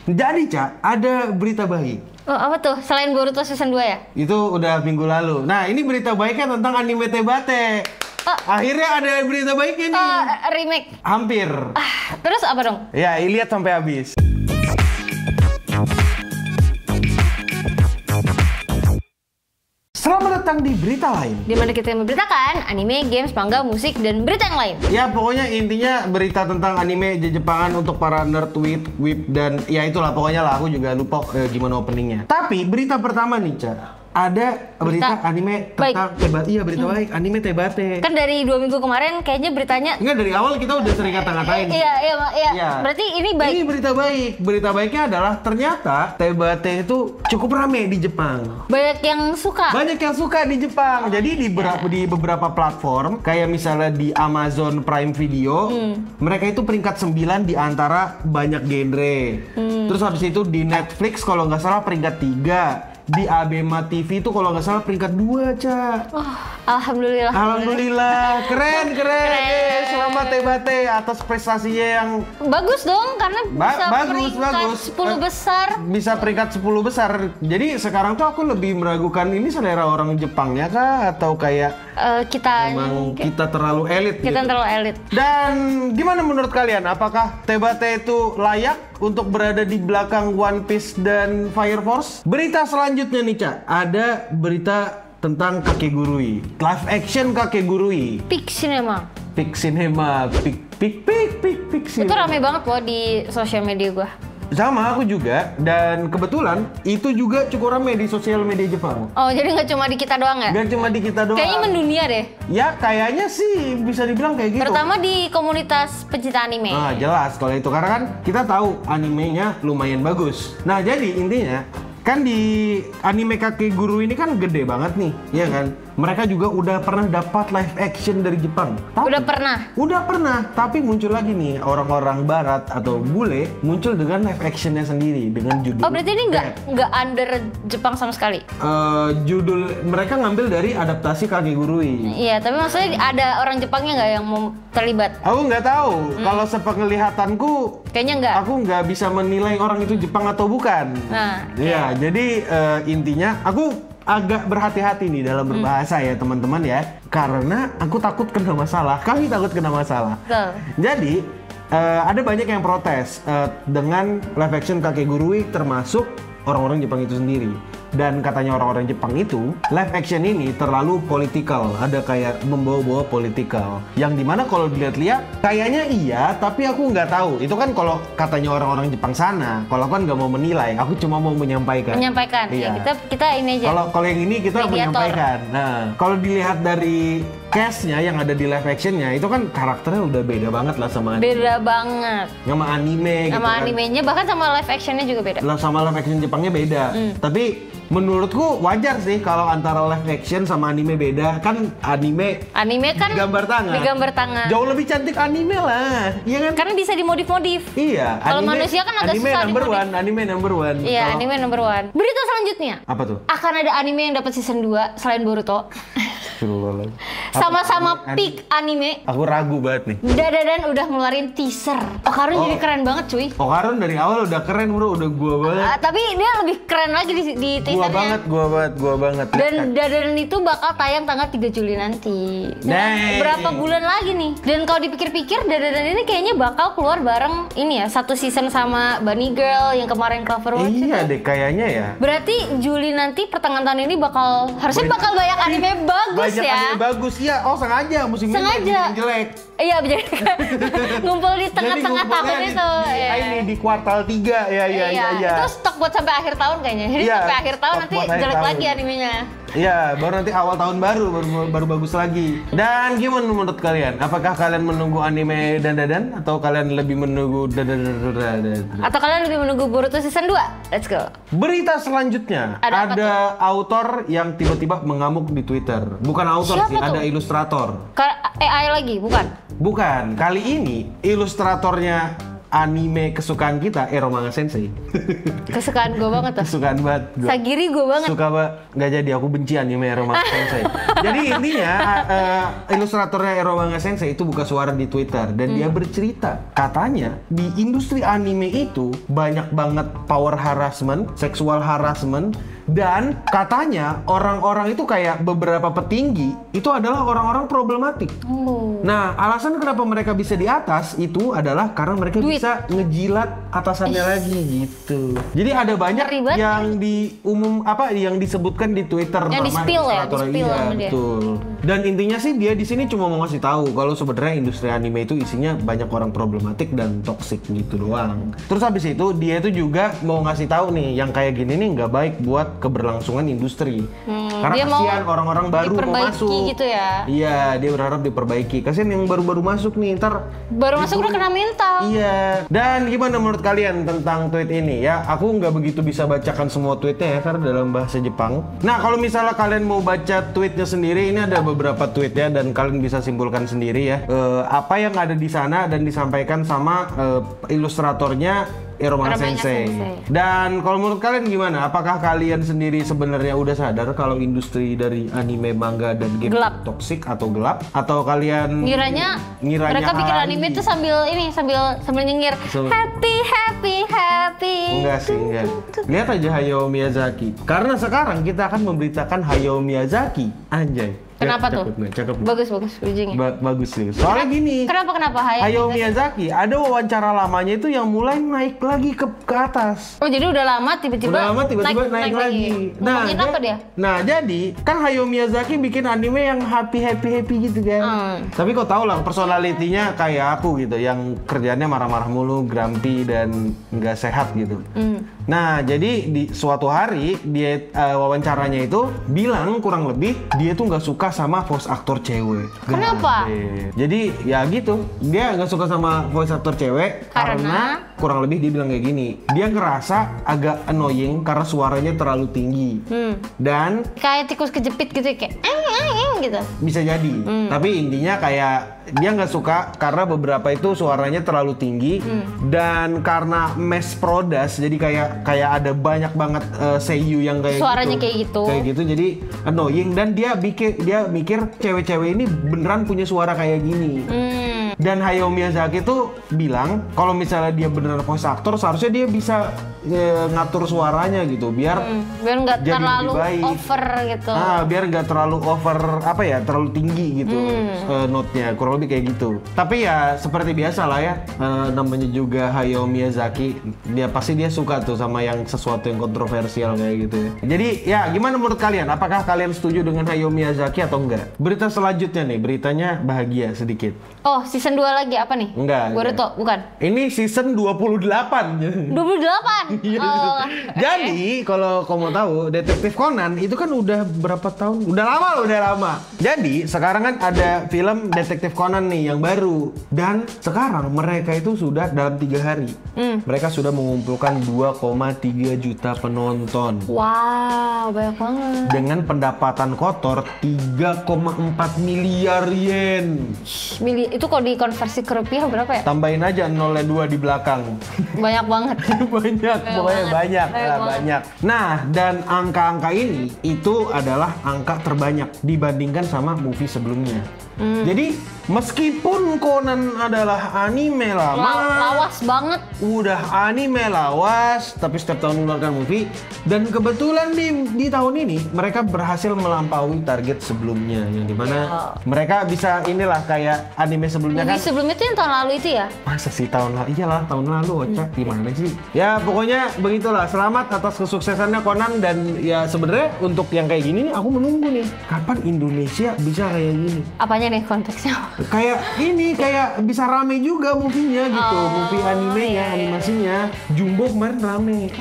Jadi, Ca, ada berita baik. Oh, apa tuh? Selain Boruto season 2 ya? Itu udah minggu lalu. Nah, ini berita baiknya tentang anime Tebate. Akhirnya ada berita baiknya nih. Remake. Hampir. Terus apa dong? Ya, lihat sampai habis. Selamat datang di berita lain. Di mana kita memberitakan anime, games, manga, musik, dan berita yang lain. Ya, pokoknya intinya berita tentang anime Jepangan untuk para nerd, whip, dan ya itulah pokoknya lah. Aku juga lupa gimana openingnya. Tapi berita pertama nih, Ca. Ada berita anime tentang Tebate. Iya, berita baik. Anime Tebate. Kan dari 2 minggu kemarin kayaknya beritanya... Enggak, dari awal kita udah sering kata-katain. Iya. Berarti ini baik. Ini berita baik. Berita baiknya adalah ternyata Tebate itu cukup rame di Jepang. Banyak yang suka. Banyak yang suka di Jepang. Jadi di beberapa platform, kayak misalnya di Amazon Prime Video, mereka itu peringkat 9 di antara banyak genre. Terus habis itu di Netflix kalau nggak salah peringkat 3. Di Abema TV itu kalau nggak salah peringkat 2, Ca. Oh, alhamdulillah. Alhamdulillah, keren. Selamat Tebate atas prestasinya yang bagus dong, karena bisa bagus. 10 besar. Bisa peringkat 10 besar. Jadi sekarang tuh aku lebih meragukan ini selera orang Jepangnya kah atau kayak emang kita terlalu elit. Kita gitu. terlalu elit. Dan gimana menurut kalian? Apakah Tebate itu layak untuk berada di belakang One Piece dan Fire Force? Berita selanjutnya nih, Ca. Ada berita tentang Kakegurui. Live action Kakegurui. Peak Cinema. Itu rame banget loh di sosial media gua. Sama aku juga, dan kebetulan itu juga cukup rame di sosial media Jepang. Oh, jadi nggak cuma di kita doang ya? Nggak cuma di kita doang. Kayaknya mendunia deh. Ya, kayaknya sih bisa dibilang kayak gitu. Terutama di komunitas pencinta anime. Nah, jelas kalau itu, karena kan kita tahu animenya lumayan bagus. Nah, jadi intinya kan di anime Kakegurui ini kan gede banget nih, ya kan? Mereka juga udah pernah dapat live action dari Jepang. Udah pernah, tapi muncul lagi nih orang-orang barat atau bule muncul dengan live actionnya sendiri dengan judul. Oh, berarti ini nggak under Jepang sama sekali? Judul mereka ngambil dari adaptasi Kakegurui. Iya, tapi maksudnya ada orang Jepangnya nggak yang mau terlibat? Aku nggak tahu. Kalau sepenglihatanku, kayaknya nggak. Aku nggak bisa menilai orang itu Jepang atau bukan. Nah, ya, jadi intinya aku agak berhati-hati nih dalam berbahasa ya teman-teman ya, karena aku takut kena masalah. Kami takut kena masalah. Betul. Jadi ada banyak yang protes dengan live action Kakegurui, termasuk orang-orang Jepang itu sendiri. Dan katanya orang-orang Jepang itu live action ini terlalu politikal, ada kayak membawa-bawa politikal. Yang dimana kalau dilihat-lihat kayaknya iya, tapi aku nggak tahu. Itu kan kalau katanya orang-orang Jepang sana. Kalau kan nggak mau menilai, aku cuma mau menyampaikan. Iya. Ya, kita ini aja. Kalau yang ini kita menyampaikan. Nah, kalau dilihat dari cast-nya yang ada di live action-nya, itu kan karakternya udah beda banget lah sama beda banget sama anime gitu kan. Animenya, bahkan sama live action-nya juga beda. Sama live action Jepangnya beda. Tapi menurutku wajar sih kalau antara live action sama anime beda. Kan anime kan digambar tangan. Jauh lebih cantik anime lah, iya kan? Karena bisa dimodif-modif. Iya. Kalau manusia kan agak susah dimodif. Anime number one. Iya, anime number one. Berita selanjutnya. Apa tuh? Akan ada anime yang dapat season 2 selain Boruto. Sama-sama peak anime. Aku ragu banget nih. Dadadan udah ngeluarin teaser. Okarun jadi keren banget, cuy. Okarun dari awal udah keren, bro. Udah gua banget. Tapi dia lebih keren lagi di teasernya. Gua banget. Dan Dadadan itu bakal tayang tanggal 3 Juli nanti. Berapa bulan lagi nih? Dan kalau dipikir-pikir, Dadadan ini kayaknya bakal keluar bareng ini ya, satu season sama Bunny Girl yang kemarin Cloverworks. Iya deh, kayaknya ya. Berarti Juli nanti pertengahan tahun ini harusnya bakal banyak anime bagus. Banyak ya. anime bagus ya. Oh, sengaja musim ini jelek. Iya, jadi ngumpul di tengah-tengah tahun itu. Ini di kuartal 3 ya. Itu stok buat sampai akhir tahun kayaknya. Jadi sampai akhir tahun nanti jelek lagi animenya. Iya, baru nanti awal tahun baru bagus lagi. Dan gimana menurut kalian? Apakah kalian menunggu anime Dandadan atau kalian lebih menunggu Atau kalian lebih menunggu Boruto season 2? Let's go. Berita selanjutnya, ada author yang tiba-tiba mengamuk di Twitter. Bukan author sih, ada ilustrator. AI lagi, bukan? Bukan. Kali ini ilustratornya anime kesukaan kita, Eromanga Sensei. Kesukaan gue banget tuh. Kesukaan banget. Sagiri gue banget. Suka banget. Nggak jadi, aku benci anime Eromanga Sensei. Jadi intinya ilustratornya Eromanga Sensei itu buka suara di Twitter dan dia bercerita katanya di industri anime itu banyak banget power harassment, sexual harassment, dan katanya orang-orang itu kayak beberapa petinggi itu adalah orang-orang problematik. Nah, alasan kenapa mereka bisa di atas itu adalah karena mereka bisa ngejilat atasannya lagi gitu. Jadi ada banyak yang yang disebutkan di Twitter yang di-spill ya, di-spill sama dia. Betul. Dan intinya sih dia di sini cuma mau ngasih tahu kalau sebenarnya industri anime itu isinya banyak orang problematik dan toksik gitu doang. Terus habis itu dia itu juga mau ngasih tahu nih yang kayak gini nih nggak baik buat keberlangsungan industri. Karena dia kasihan orang-orang baru mau masuk. Gitu ya. Iya, dia berharap diperbaiki. Kasihan yang baru-baru masuk nih, ntar baru masuk udah kena mental. Iya. Dan gimana menurut kalian tentang tweet ini ya? Aku nggak begitu bisa bacakan semua tweetnya ya karena dalam bahasa Jepang. Nah, kalau misalnya kalian mau baca tweetnya sendiri, ini ada beberapa tweet ya dan kalian bisa simpulkan sendiri ya. Apa yang ada di sana dan disampaikan sama ilustratornya Eromanga Sensei. Dan kalau menurut kalian gimana? Apakah kalian sendiri sebenarnya udah sadar kalau industri dari anime, manga, dan game toksik atau gelap? Atau kalian ngiranya mereka bikin anime itu sambil nyengir happy. Enggak sih, enggak. Lihat aja Hayao Miyazaki. Karena sekarang kita akan memberitakan Hayao Miyazaki. Anjay. Kenapa tuh? Cakep. Bagus ujungnya. Bagus sih. Soalnya gini. Kenapa Hayao Miyazaki ada wawancara lamanya itu yang mulai naik lagi ke atas. Oh, jadi udah lama tiba-tiba naik lagi. Apa dia? Nah, jadi kan Hayao Miyazaki bikin anime yang happy gitu kan. Tapi kok tau lah personalitinya kayak aku gitu, yang kerjaannya marah-marah mulu, grumpy dan nggak sehat gitu. Nah, jadi di suatu hari dia wawancaranya itu bilang kurang lebih dia tuh nggak suka sama voice actor cewek. Kenapa? Jadi ya gitu, dia nggak suka sama voice actor cewek karena kurang lebih dia bilang kayak gini. Dia ngerasa agak annoying karena suaranya terlalu tinggi. Dan kayak tikus kejepit gitu kayak gitu. Bisa jadi. Tapi intinya kayak dia nggak suka karena beberapa itu suaranya terlalu tinggi dan karena mass produce jadi kayak ada banyak banget seiyu yang kayak suaranya gitu. Kayak gitu jadi annoying dan dia mikir cewek-cewek ini beneran punya suara kayak gini. Dan Hayao Miyazaki tuh bilang kalau misalnya dia beneran voice actor seharusnya dia bisa ngatur suaranya gitu biar nggak terlalu over gitu. Biar nggak terlalu over terlalu tinggi gitu note-nya, kurang lebih kayak gitu. Tapi ya seperti biasa lah ya, namanya juga Hayao Miyazaki, pasti dia suka tuh sama yang sesuatu yang kontroversial kayak gitu ya. Jadi ya gimana menurut kalian? Apakah kalian setuju dengan Hayao Miyazaki atau enggak? Berita selanjutnya nih, beritanya bahagia sedikit. Oh, season 2 lagi apa nih? Enggak. Boruto, bukan? Ini season 28. 28? Oh, jadi, kalau kamu tahu, Detektif Conan itu kan udah berapa tahun? Udah lama. Jadi, sekarang kan ada film Detektif Conan nih yang baru. Dan sekarang mereka itu sudah dalam 3 hari. Mereka sudah mengumpulkan 2,3 juta penonton. Wow, banyak banget. Dengan pendapatan kotor 3,4 miliar yen. Itu kalau dikonversi ke rupiah berapa ya? Tambahin aja 0,2 di belakang. Banyak banget. Banyak. Nah, dan angka-angka ini itu adalah angka terbanyak dibandingkan sama movie sebelumnya. Jadi meskipun Conan adalah anime lama, lawas banget. Udah anime lawas, tapi setiap tahun mengeluarkan movie. Dan kebetulan di tahun ini mereka berhasil melampaui target sebelumnya, yang dimana mereka bisa kayak anime sebelumnya kan. Sebelumnya itu yang tahun lalu itu ya? Masa sih tahun lalu? Iyalah tahun lalu, Oca. Gimana sih? Ya pokoknya begitulah. Selamat atas kesuksesannya Conan dan ya sebenarnya untuk yang kayak gini nih aku menunggu nih. Kapan Indonesia bisa kayak gini? Apanya nih konteksnya? Kayak bisa rame juga movie-nya gitu. Movie animenya, animasinya. Jumbo kemarin rame.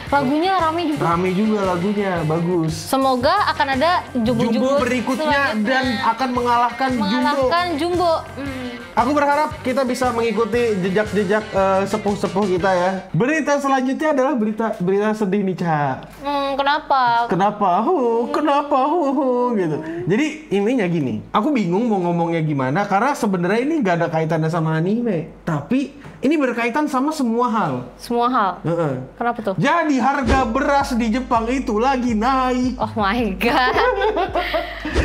Lagunya rame juga lagunya, bagus. Semoga akan ada Jumbo berikutnya dan akan mengalahkan Jumbo. Aku berharap kita bisa mengikuti jejak-jejak sepuh-sepuh kita ya. Berita selanjutnya adalah berita sedih nih, Ca. Kenapa? Kenapa? Gitu. Jadi intinya gini, aku bingung mau ngomongnya gimana karena sebenarnya ini gak ada kaitannya sama anime, tapi ini berkaitan sama semua hal. Semua hal? Kenapa tuh? Jadi harga beras di Jepang itu lagi naik. Oh my god.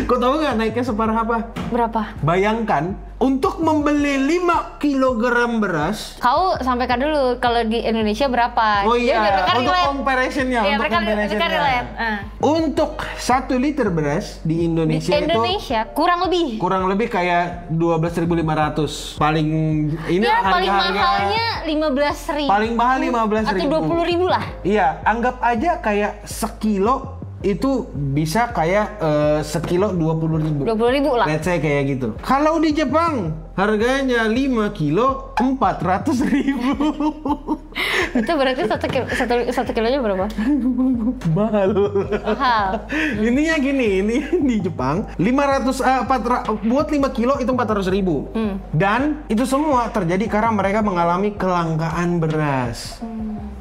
Kau tahu nggak naiknya separah apa? Berapa? Bayangkan, untuk membeli 5 kg beras. Kau sampaikan dulu kalau di Indonesia berapa? Oh iya, untuk relate. comparison-nya. Iya, untuk mereka comparison-nya. relate. Untuk 1 liter beras di Di Indonesia, Indonesia kurang lebih kayak 12.500. Paling ini ya, paling harga-harga mahalnya 15.000. paling mahal 15.000. Atau 20.000 lah. Iya, anggap aja kayak sekilo itu bisa kayak sekilo 20.000. 20.000 lah. Let's say kayak gitu. Kalau di Jepang harganya 5 kilo 400.000. Itu berarti satu kilonya berapa? Mahal. Ininya gini, ini di Jepang 400 buat 5 kilo itu 400.000. Dan itu semua terjadi karena mereka mengalami kelangkaan beras.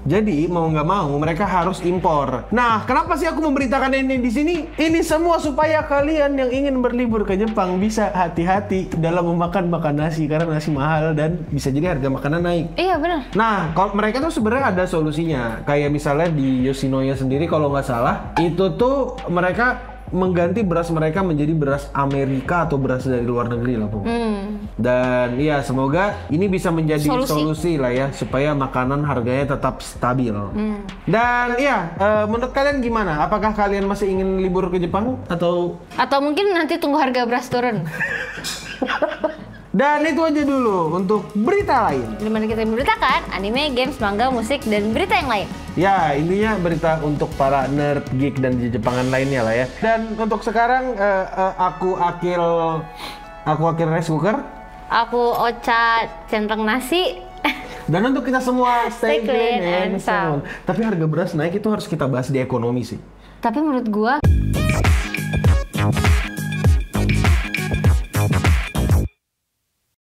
Jadi mau nggak mau mereka harus impor. Nah, kenapa sih aku memberitakan ini di sini? Ini semua supaya kalian yang ingin berlibur ke Jepang bisa hati-hati dalam memakan nasi karena nasi mahal dan bisa jadi harga makanan naik. Iya benar. Nah, kalau mereka tuh sebenarnya ada solusinya. Kayak misalnya di Yoshinoya sendiri kalau nggak salah, itu tuh mereka mengganti beras mereka menjadi beras Amerika atau beras dari luar negeri lah Bu. Dan ya semoga ini bisa menjadi solusi lah ya supaya makanan harganya tetap stabil. Dan ya menurut kalian gimana? Apakah kalian masih ingin libur ke Jepang atau mungkin nanti tunggu harga beras turun? Dan itu aja dulu untuk berita lain. Dimana kita memberitakan anime, games, manga, musik, dan berita yang lain. Ya, intinya berita untuk para nerd, geek, dan Jepangan lainnya lah ya. Dan untuk sekarang aku Akil rice cooker. Aku Ocha centang nasi. Dan untuk kita semua stay clean and sound. Tapi harga beras naik itu harus kita bahas di ekonomi sih. Tapi menurut gua